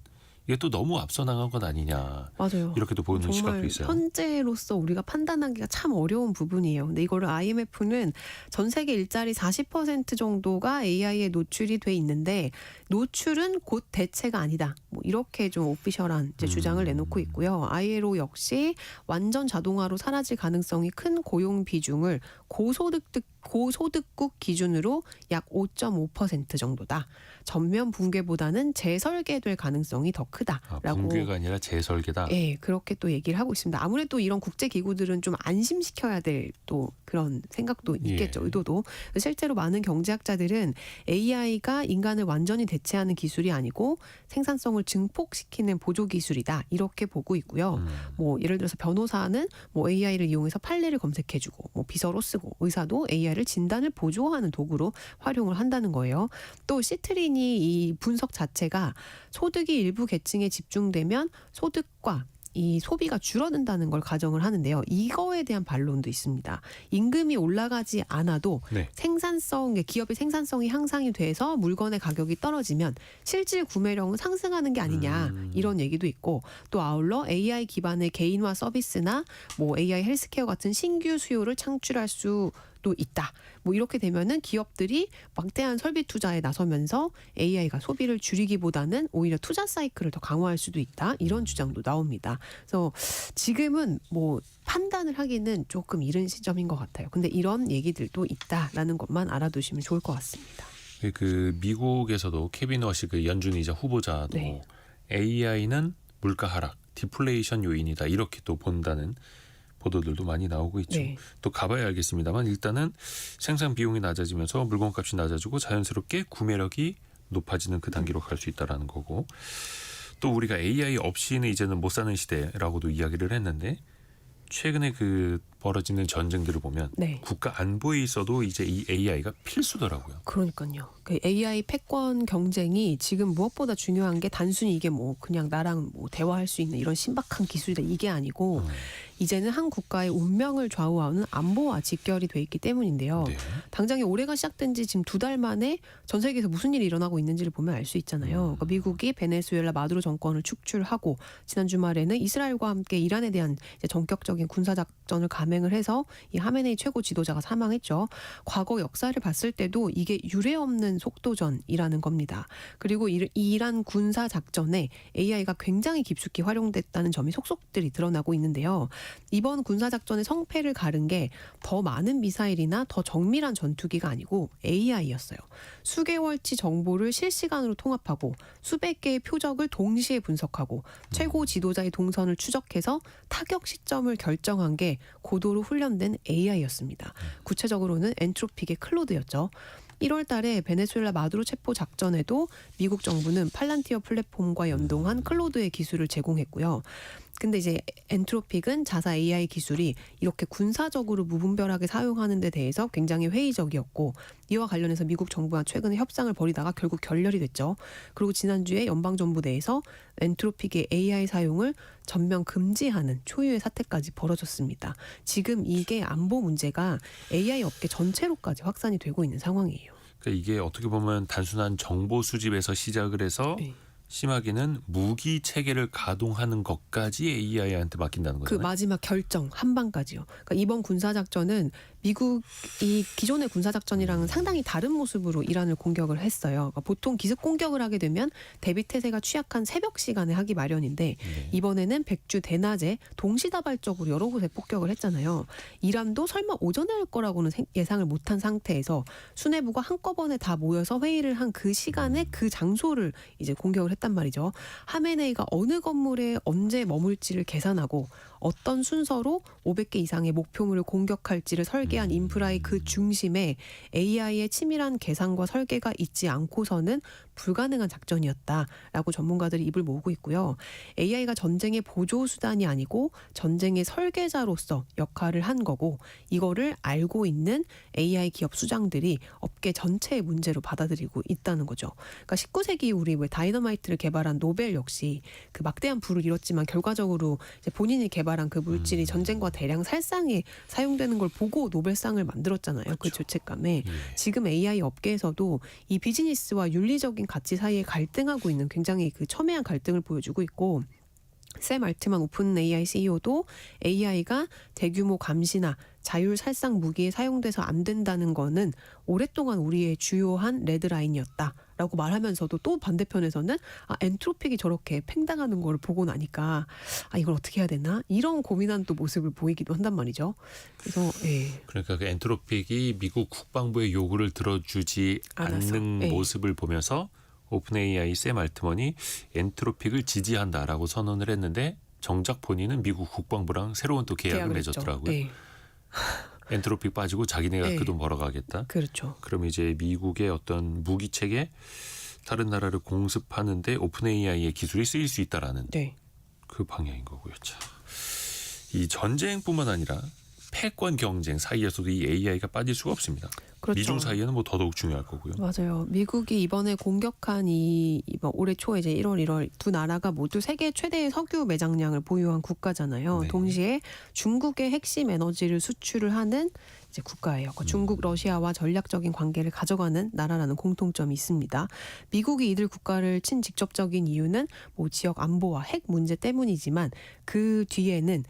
이게 또 너무 앞서 나간 건 아니냐 맞아요. 이렇게도 보는 시각도 정말 있어요. 현재로서 우리가 판단하기가 참 어려운 부분이에요. 근데 이거를 IMF는 전 세계 일자리 40% 정도가 AI에 노출이 돼 있는데 노출은 곧 대체가 아니다. 뭐 이렇게 좀 오피셜한 이제 주장을 내놓고 있고요. ILO 역시 완전 자동화로 사라질 가능성이 큰 고용 비중을 고소득국 기준으로 약 5.5% 정도다. 전면 붕괴보다는 재설계될 가능성이 더 크다라고. 붕괴가 아니라 재설계다. 예, 그렇게 또 얘기를 하고 있습니다. 아무래도 이런 국제 기구들은 좀 안심시켜야 될 또 그런 생각도 있겠죠. 예. 의도도. 실제로 많은 경제학자들은 AI가 인간을 완전히 대체하는 기술이 아니고 생산성을 증폭시키는 보조 기술이다. 이렇게 보고 있고요. 뭐 예를 들어서 변호사는 뭐 AI를 이용해서 판례를 검색해주고 뭐 비서로 쓰고 의사도 AI를 진단을 보조하는 도구로 활용을 한다는 거예요. 또 시트린이 이 분석 자체가 소득이 일부 계층에 집중되면 소득과 이 소비가 줄어든다는 걸 가정을 하는데요. 이거에 대한 반론도 있습니다. 임금이 올라가지 않아도 네. 기업의 생산성이 향상이 돼서 물건의 가격이 떨어지면 실질 구매력은 상승하는 게 아니냐 이런 얘기도 있고 또 아울러 AI 기반의 개인화 서비스나 뭐 AI 헬스케어 같은 신규 수요를 창출할 수도 있다. 뭐 이렇게 되면은 기업들이 막대한 설비 투자에 나서면서 AI가 소비를 줄이기보다는 오히려 투자 사이클을 더 강화할 수도 있다. 이런 주장도 나옵니다. 그래서 지금은 뭐 판단을 하기는 조금 이른 시점인 것 같아요. 근데 이런 얘기들도 있다라는 것만 알아두시면 좋을 것 같습니다. 그 미국에서도 케빈 워시 그 연준이자 후보자도 네. AI는 물가 하락, 디플레이션 요인이다 이렇게 또 본다는 보도들도 많이 나오고 있죠. 네. 또 가봐야 알겠습니다만 일단은 생산 비용이 낮아지면서 물건값이 낮아지고 자연스럽게 구매력이 높아지는 그 단계로 갈 수 있다라는 거고 또 우리가 AI 없이는 이제는 못 사는 시대라고도 이야기를 했는데 최근에 그 벌어지는 전쟁들을 보면 네. 국가 안보에 있어도 이제 이 AI가 필수더라고요. 그러니까요. 그 AI 패권 경쟁이 지금 무엇보다 중요한 게 단순히 이게 뭐 그냥 나랑 뭐 대화할 수 있는 이런 신박한 기술이다 이게 아니고 이제는 한 국가의 운명을 좌우하는 안보와 직결이 돼 있기 때문인데요. 네. 당장에 올해가 시작된 지 지금 2달 만에 전 세계에서 무슨 일이 일어나고 있는지를 보면 알 수 있잖아요. 그러니까 미국이 베네수엘라 마두로 정권을 축출하고 지난 주말에는 이스라엘과 함께 이란에 대한 이제 전격적인 군사작전을 감행을 해서 이 하메네이 최고 지도자가 사망했죠. 과거 역사를 봤을 때도 이게 유례없는 속도전이라는 겁니다. 그리고 이 이란 군사작전에 AI가 굉장히 깊숙이 활용됐다는 점이 속속들이 드러나고 있는데요. 이번 군사작전의 성패를 가른 게 더 많은 미사일이나 더 정밀한 전투기가 아니고 AI였어요. 수개월치 정보를 실시간으로 통합하고 수백 개의 표적을 동시에 분석하고 최고 지도자의 동선을 추적해서 타격 시점을 결정한 게 고도로 훈련된 AI였습니다. 구체적으로는 엔트로픽의 클로드였죠. 1월 달에 베네수엘라 마두로 체포 작전에도 미국 정부는 팔란티어 플랫폼과 연동한 클로드의 기술을 제공했고요. 근데 이제 엔트로픽은 자사 AI 기술이 이렇게 군사적으로 무분별하게 사용하는 데 대해서 굉장히 회의적이었고 이와 관련해서 미국 정부와 최근에 협상을 벌이다가 결국 결렬이 됐죠. 그리고 지난주에 연방정부 내에서 엔트로픽의 AI 사용을 전면 금지하는 초유의 사태까지 벌어졌습니다. 지금 이게 안보 문제가 AI 업계 전체로까지 확산이 되고 있는 상황이에요. 그러니까 이게 어떻게 보면 단순한 정보 수집에서 시작을 해서 네. 심하게는 무기 체계를 가동하는 것까지 AI한테 맡긴다는 그 거잖아요. 마지막 결정 한 방까지요. 그러니까 이번 군사작전은 미국이 기존의 군사작전이랑은 상당히 다른 모습으로 이란을 공격을 했어요. 그러니까 보통 기습 공격을 하게 되면 대비 태세가 취약한 새벽 시간에 하기 마련인데 네. 이번에는 백주 대낮에 동시다발적으로 여러 곳에 폭격을 했잖아요. 이란도 설마 오전에 할 거라고는 예상을 못한 상태에서 수뇌부가 한꺼번에 다 모여서 회의를 한 그 시간에 그 장소를 이제 공격을 했단 말이죠. 하메네이가 어느 건물에 언제 머물지를 계산하고 어떤 순서로 500개 이상의 목표물을 공격할지를 설계한 인프라의 그 중심에 AI의 치밀한 계산과 설계가 있지 않고서는 불가능한 작전이었다라고 전문가들이 입을 모으고 있고요. AI가 전쟁의 보조 수단이 아니고 전쟁의 설계자로서 역할을 한 거고 이거를 알고 있는 AI 기업 수장들이 업계 전체의 문제로 받아들이고 있다는 거죠. 그러니까 19세기 우리 다이너마이트를 개발한 노벨 역시 그 막대한 부를 이뤘지만 결과적으로 이제 본인이 개발한 개발한 그 물질이 전쟁과 대량 살상에 사용되는 걸 보고 노벨상을 만들었잖아요. 그 그렇죠. 죄책감에. 예. 지금 AI 업계에서도 이 비즈니스와 윤리적인 가치 사이에 갈등하고 있는 굉장히 그 첨예한 갈등을 보여주고 있고 샘 알트만 오픈 AI CEO도 AI가 대규모 감시나 자율 살상 무기에 사용돼서 안 된다는 거는 오랫동안 우리의 주요한 레드라인이었다라고 말하면서도 또 반대편에서는 엔트로픽이 저렇게 팽당하는 걸 보고 나니까 이걸 어떻게 해야 되나 이런 고민한 또 모습을 보이기도 한단 말이죠. 그래서 그러니까 그 엔트로픽이 미국 국방부의 요구를 들어주지 않아서. 않는 모습을 보면서 오픈 AI 샘 알트먼이 엔트로픽을 지지한다라고 선언을 했는데 정작 본인은 미국 국방부랑 새로운 또 계약을 했죠. 맺었더라고요. 예. 엔트로픽 빠지고 자기네가 예. 그 돈 벌어가겠다. 그렇죠. 그럼 이제 미국의 어떤 무기 체계 다른 나라를 공습하는데 오픈 AI의 기술이 쓰일 수 있다라는 네. 그 방향인 거고요. 자, 이 전쟁뿐만 아니라 패권 경쟁 사이에서도 이 AI가 빠질 수가 없습니다. 그렇죠. 미중 사이에는 뭐 더더욱 중요할 거고요. 맞아요. 미국이 이번에 공격한 이번 올해 초에 이제 1월, 1월 두 나라가 모두 세계 최대의 석유 매장량을 보유한 국가잖아요. 네. 동시에 중국의 핵심 에너지를 수출을 하는 이제 국가예요. 중국, 러시아와 전략적인 관계를 가져가는 나라라는 공통점이 있습니다. 미국이 이들 국가를 친 직접적인 이유는 뭐 지역 안보와 핵 문제 때문이지만 그 뒤에는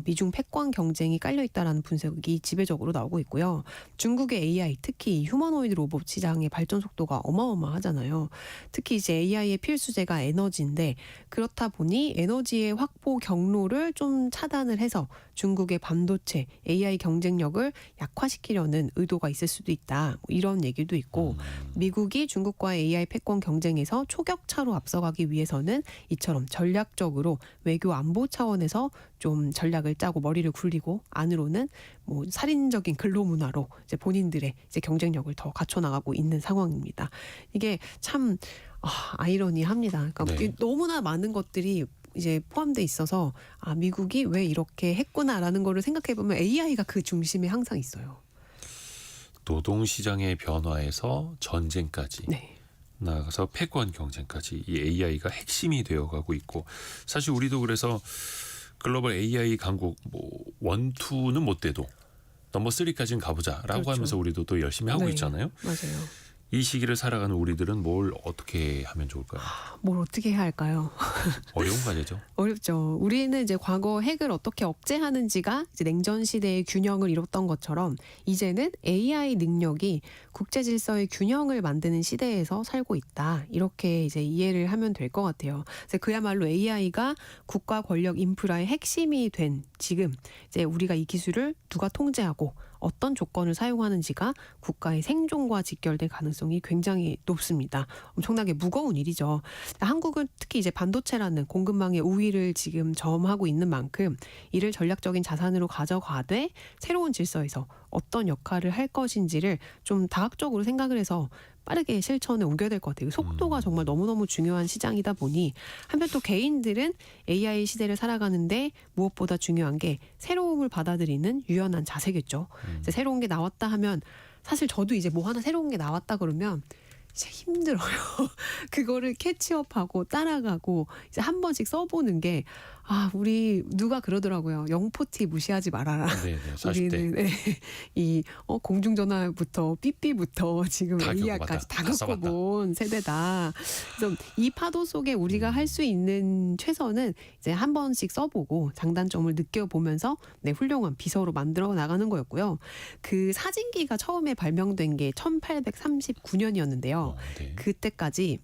미중 패권 경쟁이 깔려 있다라는 분석이 지배적으로 나오고 있고요. 중국의 AI, 특히 휴머노이드 로봇 시장의 발전 속도가 어마어마하잖아요. 특히 이제 AI의 필수제가 에너지인데 그렇다 보니 에너지의 확보 경로를 좀 차단을 해서 중국의 반도체, AI 경쟁력을 약화시키려는 의도가 있을 수도 있다. 뭐 이런 얘기도 있고 미국이 중국과의 AI 패권 경쟁에서 초격차로 앞서가기 위해서는 이처럼 전략적으로 외교 안보 차원에서 좀 전략을 짜고 머리를 굴리고 안으로는 뭐 살인적인 근로 문화로 이제 본인들의 이제 경쟁력을 더 갖춰 나가고 있는 상황입니다. 이게 참 아이러니합니다. 그러니까 네. 너무나 많은 것들이 이제 포함돼 있어서 미국이 왜 이렇게 했구나라는 거를 생각해 보면 AI가 그 중심에 항상 있어요. 노동시장의 변화에서 전쟁까지 네. 나아가서 패권 경쟁까지 이 AI가 핵심이 되어가고 있고 사실 우리도 그래서 글로벌 AI 강국 뭐 1, 2는 못 돼도 넘버 3까지는 가보자라고 그렇죠. 하면서 우리도 또 열심히 하고 네. 있잖아요. 맞아요. 이 시기를 살아가는 우리들은 뭘 어떻게 하면 좋을까요? 뭘 어떻게 해야 할까요? 어려운 과제죠. 어렵죠. 우리는 이제 과거 핵을 어떻게 억제하는지가 이제 냉전 시대의 균형을 이뤘던 것처럼 이제는 AI 능력이 국제 질서의 균형을 만드는 시대에서 살고 있다. 이렇게 이제 이해를 하면 될 것 같아요. 그래서 그야말로 AI가 국가 권력 인프라의 핵심이 된 지금 이제 우리가 이 기술을 누가 통제하고 어떤 조건을 사용하는지가 국가의 생존과 직결될 가능성이 굉장히 높습니다. 엄청나게 무거운 일이죠. 한국은 특히 이제 반도체라는 공급망의 우위를 지금 점하고 있는 만큼 이를 전략적인 자산으로 가져가되 새로운 질서에서 어떤 역할을 할 것인지를 좀 다각적으로 생각을 해서 빠르게 실천에 옮겨야 될 것 같아요. 속도가 정말 너무너무 중요한 시장이다 보니 한편 또 개인들은 AI 시대를 살아가는데 무엇보다 중요한 게 새로움을 받아들이는 유연한 자세겠죠. 이제 새로운 게 나왔다 하면 사실 저도 이제 뭐 하나 새로운 게 나왔다 그러면 진짜 힘들어요. 그거를 캐치업하고 따라가고 이제 한 번씩 써보는 게 우리 누가 그러더라고요. 영포티 무시하지 말아라. 네, 40대. 우리는 이 공중전화부터 삐삐부터 지금 다 AI까지 다 겪어봤다. 다 겪어본 세대다. 그래서 이 파도 속에 우리가 할 수 있는 최선은 이제 한 번씩 써보고 장단점을 느껴보면서 훌륭한 비서로 만들어 나가는 거였고요. 그 사진기가 처음에 발명된 게 1839년이었는데요. 네. 그때까지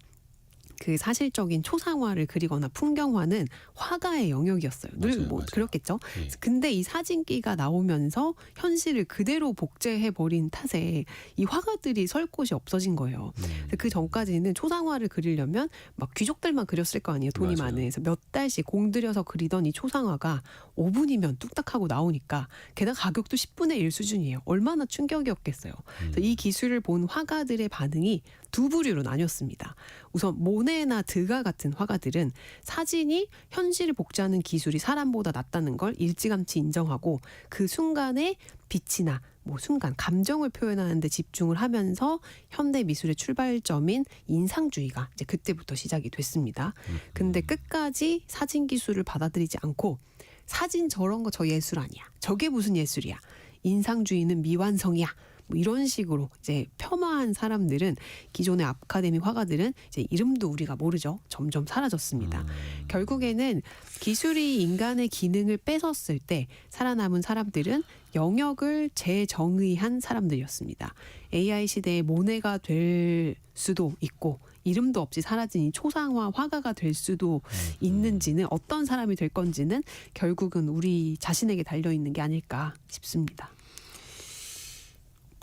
그 사실적인 초상화를 그리거나 풍경화는 화가의 영역이었어요. 늘 맞아요, 뭐 맞아요. 그렇겠죠. 예. 근데 이 사진기가 나오면서 현실을 그대로 복제해 버린 탓에 이 화가들이 설 곳이 없어진 거예요. 그 전까지는 초상화를 그리려면 막 귀족들만 그렸을 거 아니에요. 돈이 맞아요. 많으서 몇 달씩 공들여서 그리던 이 초상화가 5분이면 뚝딱하고 나오니까 게다가 가격도 10분의 1 수준이에요. 얼마나 충격이었겠어요. 그래서 이 기술을 본 화가들의 반응이 두 부류로 나뉘었습니다. 우선 모네나 드가 같은 화가들은 사진이 현실을 복제하는 기술이 사람보다 낫다는 걸 일찌감치 인정하고 그 순간에 빛이나 순간 감정을 표현하는 데 집중을 하면서 현대 미술의 출발점인 인상주의가 이제 그때부터 시작이 됐습니다. 근데 끝까지 사진 기술을 받아들이지 않고 사진 저런 거 저 예술 아니야. 저게 무슨 예술이야. 인상주의는 미완성이야. 뭐 이런 식으로 이제 폄하한 사람들은 기존의 아카데미 화가들은 이제 이름도 우리가 모르죠. 점점 사라졌습니다. 결국에는 기술이 인간의 기능을 뺏었을 때 살아남은 사람들은 영역을 재정의한 사람들이었습니다. AI 시대의 모네가 될 수도 있고 이름도 없이 사라진 이 초상화 화가가 될 수도 있는지는 어떤 사람이 될 건지는 결국은 우리 자신에게 달려있는 게 아닐까 싶습니다.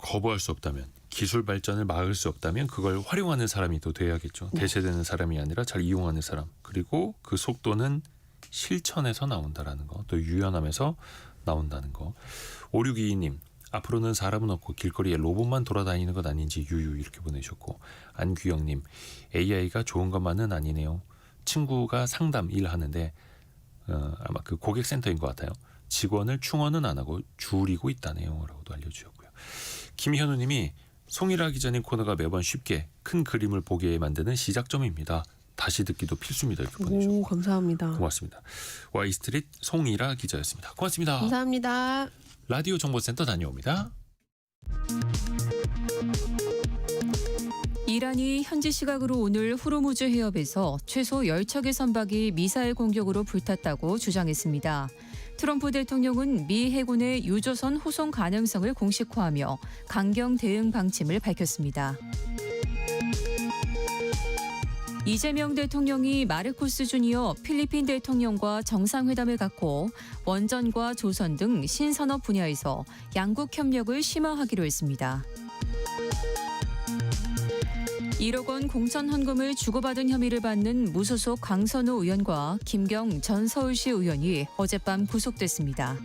거부할 수 없다면, 기술 발전을 막을 수 없다면 그걸 활용하는 사람이 또 돼야겠죠. 네. 대체되는 사람이 아니라 잘 이용하는 사람. 그리고 그 속도는 실천에서 나온다라는 거, 또 유연함에서 나온다는 거. 5622님, 앞으로는 사람은 없고 길거리에 로봇만 돌아다니는 것 아닌지 유유 이렇게 보내셨고, 안규영님, AI가 좋은 것만은 아니네요. 친구가 상담 일하는데 아마 그 고객센터인 것 같아요. 직원을 충원은 안 하고 줄이고 있다네요 라고도 알려주셨고요. 김현우님이 송일하 기자님 코너가 매번 쉽게 큰 그림을 보게 만드는 시작점입니다. 다시 듣기도 필수입니다. 이렇게 보내주셨고 오, 감사합니다. 고맙습니다. 와이스트릿 송일하 기자였습니다. 고맙습니다. 감사합니다. 라디오 정보센터 다녀옵니다. 이란이 현지 시각으로 오늘 호르무즈 해협에서 최소 10척의 선박이 미사일 공격으로 불탔다고 주장했습니다. 트럼프 대통령은 미 해군의 유조선 호송 가능성을 공식화하며 강경 대응 방침을 밝혔습니다. 이재명 대통령이 마르코스 주니어 필리핀 대통령과 정상회담을 갖고 원전과 조선 등 신산업 분야에서 양국 협력을 심화하기로 했습니다. 1억 원 공천 헌금을 주고받은 혐의를 받는 무소속 강선우 의원과 김경 전 서울시 의원이 어젯밤 구속됐습니다.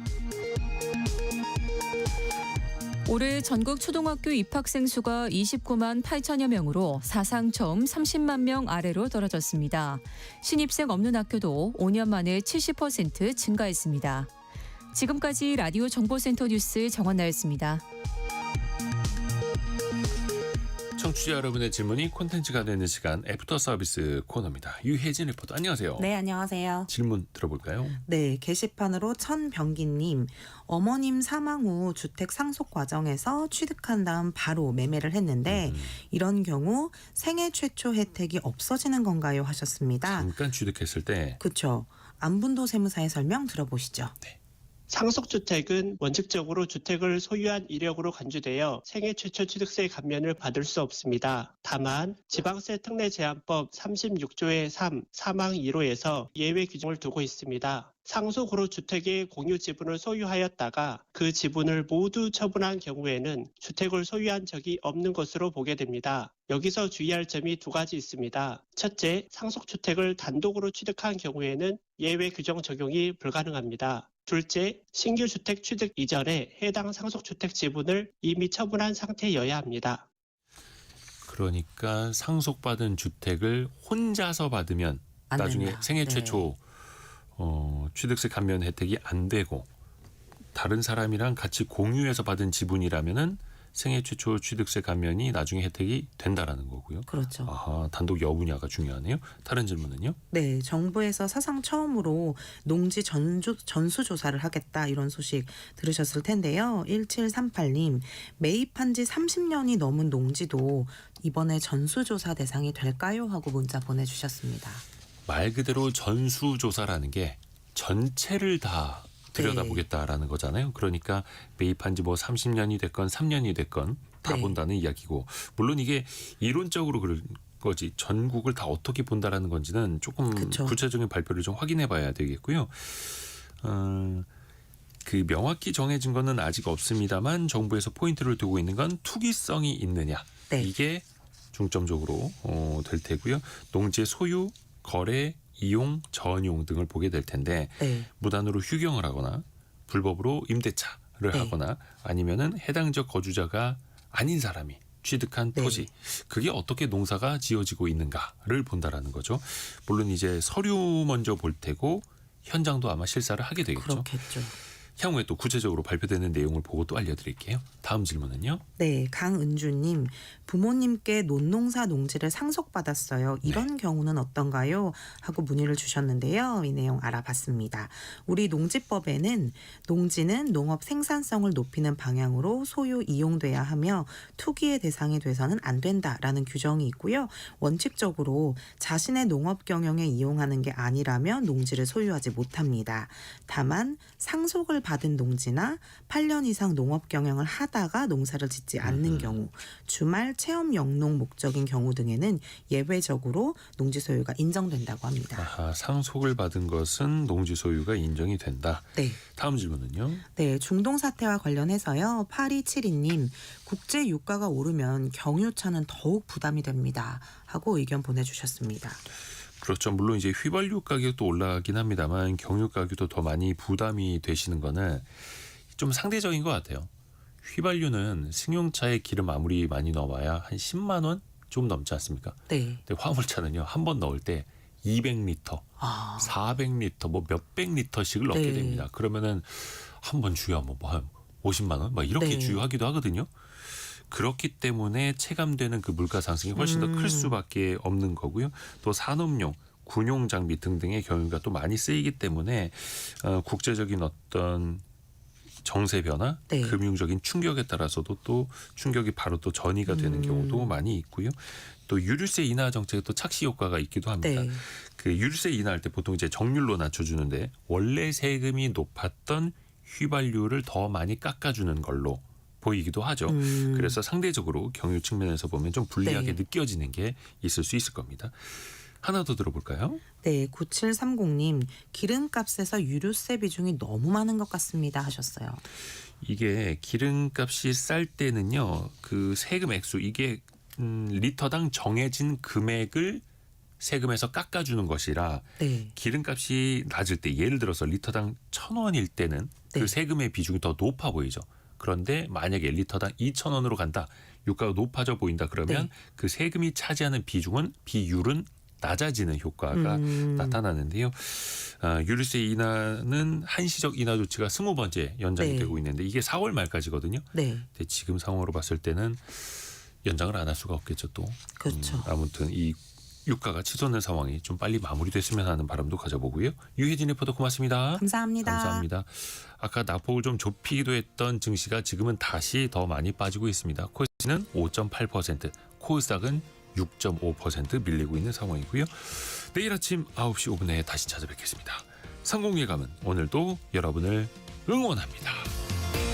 올해 전국 초등학교 입학생 수가 29만 8천여 명으로 사상 처음 30만 명 아래로 떨어졌습니다. 신입생 없는 학교도 5년 만에 70% 증가했습니다. 지금까지 라디오 정보센터 뉴스 정원나였습니다. 청취자 여러분의 질문이 콘텐츠가 되는 시간 애프터 서비스 코너입니다. 유혜진 리포터 안녕하세요. 네, 안녕하세요. 질문 들어볼까요? 네, 게시판으로 천병기님. 어머님 사망 후 주택 상속 과정에서 취득한 다음 바로 매매를 했는데 이런 경우 생애 최초 혜택이 없어지는 건가요? 하셨습니다. 잠깐 취득했을 때 그렇죠. 안분도 세무사의 설명 들어보시죠. 상속주택은 원칙적으로 주택을 소유한 이력으로 간주되어 생애 최초 취득세 감면을 받을 수 없습니다. 다만 지방세 특례 제한법 36조의 3 사망 1호에서 예외 규정을 두고 있습니다. 상속으로 주택의 공유 지분을 소유하였다가 그 지분을 모두 처분한 경우에는 주택을 소유한 적이 없는 것으로 보게 됩니다. 여기서 주의할 점이 두 가지 있습니다. 첫째, 상속주택을 단독으로 취득한 경우에는 예외 규정 적용이 불가능합니다. 둘째, 신규 주택 취득 이전에 해당 상속주택 지분을 이미 처분한 상태여야 합니다. 그러니까 상속받은 주택을 혼자서 받으면 안 나중에 된다. 생애 네. 최초 취득세 감면 혜택이 안 되고 다른 사람이랑 같이 공유해서 받은 지분이라면은 생애 최초 취득세 감면이 나중에 혜택이 된다라는 거고요. 그렇죠. 아하, 단독 여부냐가 중요하네요. 다른 질문은요? 네, 정부에서 사상 처음으로 농지 전수조사를 하겠다 이런 소식 들으셨을 텐데요. 1738님, 매입한 지 30년이 넘은 농지도 이번에 전수조사 대상이 될까요? 하고 문자 보내주셨습니다. 말 그대로 전수조사라는 게 전체를 다 들여다보겠다라는 거잖아요. 그러니까 매입한 지 뭐 30년이 됐건 3년이 됐건 다 네. 본다는 이야기고, 물론 이게 이론적으로 그런 거지 전국을 다 어떻게 본다라는 건지는 조금 그쵸. 구체적인 발표를 좀 확인해 봐야 되겠고요. 그 명확히 정해진 거는 아직 없습니다만 정부에서 포인트를 두고 있는 건 투기성이 있느냐. 네. 이게 중점적으로 될 테고요. 농지의 소유, 거래, 이용, 전용 등을 보게 될 텐데 네. 무단으로 휴경을 하거나 불법으로 임대차를 네. 하거나 아니면은 해당 지역 거주자가 아닌 사람이 취득한 네. 토지, 그게 어떻게 농사가 지어지고 있는가를 본다라는 거죠. 물론 이제 서류 먼저 볼 테고 현장도 아마 실사를 하게 되겠죠. 그렇겠죠. 향후에 또 구체적으로 발표되는 내용을 보고 또 알려드릴게요. 다음 질문은요. 네, 강은주님, 부모님께 논농사 농지를 상속받았어요. 이런 경우는 어떤가요? 하고 문의를 주셨는데요. 이 내용 알아봤습니다. 우리 농지법에는 농지는 농업 생산성을 높이는 방향으로 소유 이용돼야 하며 투기의 대상이 돼서는 안 된다라는 규정이 있고요. 원칙적으로 자신의 농업 경영에 이용하는 게 아니라면 농지를 소유하지 못합니다. 다만 상속을 받은 농지나 8년 이상 농업 경영을 하다가 농사를 짓지 않는 경우, 주말 체험 영농 목적인 경우 등에는 예외적으로 농지 소유가 인정된다고 합니다. 아하, 상속을 받은 것은 농지 소유가 인정이 된다. 네. 다음 질문은요. 네, 중동 사태와 관련해서요. 8272님, 국제 유가가 오르면 경유차는 더욱 부담이 됩니다. 하고 의견 보내주셨습니다. 그렇죠. 물론 이제 휘발유 가격도 올라가긴 합니다만 경유 가격도 더 많이 부담이 되시는 거는 좀 상대적인 것 같아요. 휘발유는 승용차에 기름 아무리 많이 넣어봐야 한 10만 원 좀 넘지 않습니까? 네. 근데 화물차는요. 한 번 넣을 때 200리터, 400리터, 뭐 몇백 리터씩을 넣게 네. 됩니다. 그러면은 한 번 주유하면 뭐 한 50만 원? 막 이렇게 네. 주유하기도 하거든요. 그렇기 때문에 체감되는 그 물가 상승이 훨씬 더 클 수밖에 없는 거고요. 또 산업용, 군용 장비 등등의 경유가 또 많이 쓰이기 때문에 국제적인 어떤 정세 변화, 네. 금융적인 충격에 따라서도 또 충격이 바로 또 전이가 되는 경우도 많이 있고요. 또 유류세 인하 정책에 또 착시 효과가 있기도 합니다. 네. 그 유류세 인하할 때 보통 이제 정률로 낮춰주는데 원래 세금이 높았던 휘발유를 더 많이 깎아주는 걸로 보이기도 하죠. 그래서 상대적으로 경유 측면에서 보면 좀 불리하게 네. 느껴지는 게 있을 수 있을 겁니다. 하나 더 들어볼까요? 네, 9730님, 기름값에서 유류세 비중이 너무 많은 것 같습니다. 하셨어요. 이게 기름값이 쌀 때는요. 그 세금 액수 이게 리터당 정해진 금액을 세금에서 깎아주는 것이라 네. 기름값이 낮을 때 예를 들어서 리터당 1,000원일 때는 그 네. 세금의 비중이 더 높아 보이죠. 그런데 만약에 리터당 2,000원으로 간다. 유가가 높아져 보인다. 그러면 네. 그 세금이 차지하는 비율은 낮아지는 효과가 나타나는데요. 유류세 인하는 한시적 인하 조치가 20번째 연장이 네. 되고 있는데 이게 4월 말까지거든요. 네. 근데 지금 상황으로 봤을 때는 연장을 안 할 수가 없겠죠. 또 그렇죠. 아무튼 이 유가가 치솟는 상황이 좀 빨리 마무리됐으면 하는 바람도 가져보고요. 유혜진 리포터 고맙습니다. 감사합니다. 감사합니다. 아까 낙폭을 좀 좁히기도 했던 증시가 지금은 다시 더 많이 빠지고 있습니다. 코스피는 5.8%, 코스닥은 6.5% 밀리고 있는 상황이고요. 내일 아침 9시 5분에 다시 찾아뵙겠습니다. 상공예감은 오늘도 여러분을 응원합니다.